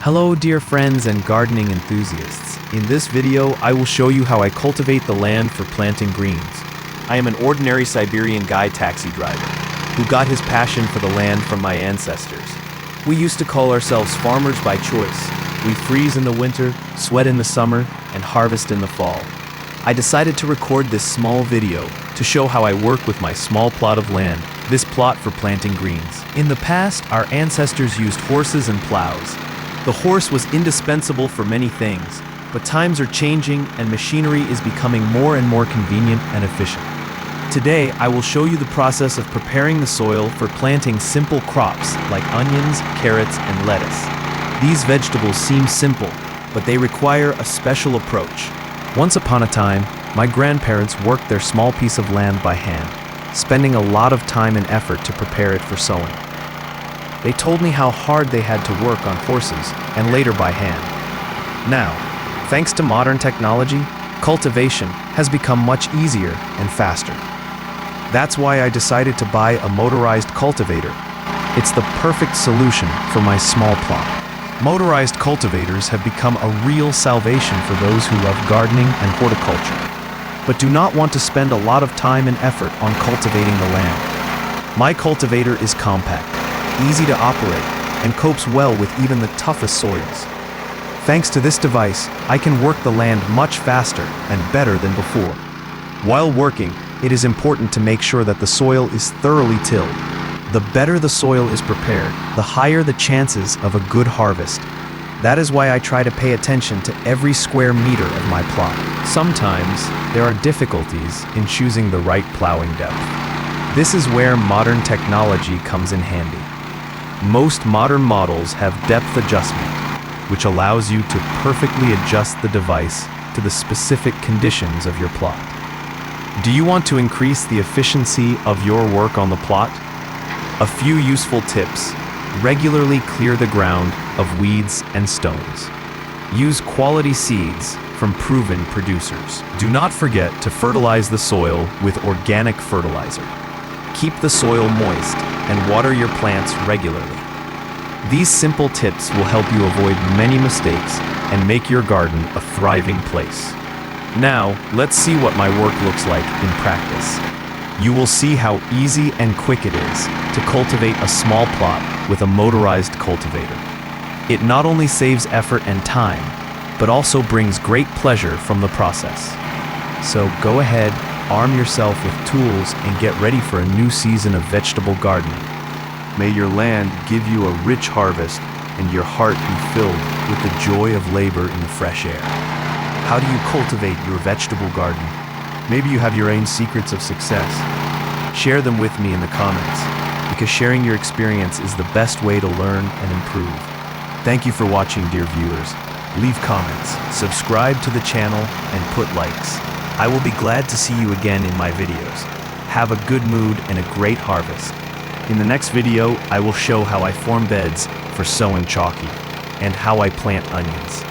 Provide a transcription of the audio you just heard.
Hello dear friends and gardening enthusiasts. In this video, I will show you how I cultivate the land for planting greens. I am an ordinary Siberian guy taxi driver who got his passion for the land from my ancestors. We used to call ourselves farmers by choice. We freeze in the winter, sweat in the summer, and harvest in the fall. I decided to record this small video to show how I work with my small plot of land, this plot for planting greens. In the past, our ancestors used horses and plows. The horse was indispensable for many things, but times are changing and machinery is becoming more and more convenient and efficient. Today, I will show you the process of preparing the soil for planting simple crops like onions, carrots, and lettuce. These vegetables seem simple, but they require a special approach. Once upon a time, my grandparents worked their small piece of land by hand, spending a lot of time and effort to prepare it for sowing. They told me how hard they had to work on horses and later by hand. Now, thanks to modern technology, cultivation has become much easier and faster. That's why I decided to buy a motorized cultivator. It's the perfect solution for my small plot. Motorized cultivators have become a real salvation for those who love gardening and horticulture, but do not want to spend a lot of time and effort on cultivating the land. My cultivator is compact, easy to operate, and copes well with even the toughest soils. Thanks to this device, I can work the land much faster and better than before. While working, it is important to make sure that the soil is thoroughly tilled. The better the soil is prepared, the higher the chances of a good harvest. That is why I try to pay attention to every square meter of my plot. Sometimes, there are difficulties in choosing the right plowing depth. This is where modern technology comes in handy. Most modern models have depth adjustment, which allows you to perfectly adjust the device to the specific conditions of your plot. Do you want to increase the efficiency of your work on the plot? A few useful tips. Regularly clear the ground of weeds and stones. Use quality seeds from proven producers. Do not forget to fertilize the soil with organic fertilizer. Keep the soil moist and water your plants regularly. These simple tips will help you avoid many mistakes and make your garden a thriving place. Now, let's see what my work looks like in practice. You will see how easy and quick it is to cultivate a small plot with a motorized cultivator. It not only saves effort and time, but also brings great pleasure from the process. So go ahead, arm yourself with tools and get ready for a new season of vegetable gardening. May your land give you a rich harvest and your heart be filled with the joy of labor in the fresh air. How do you cultivate your vegetable garden? Maybe you have your own secrets of success. Share them with me in the comments, because sharing your experience is the best way to learn and improve. Thank you for watching, dear viewers. Leave comments, subscribe to the channel, and put likes. I will be glad to see you again in my videos. Have a good mood and a great harvest. In the next video, I will show how I form beds for sowing chalky and how I plant onions.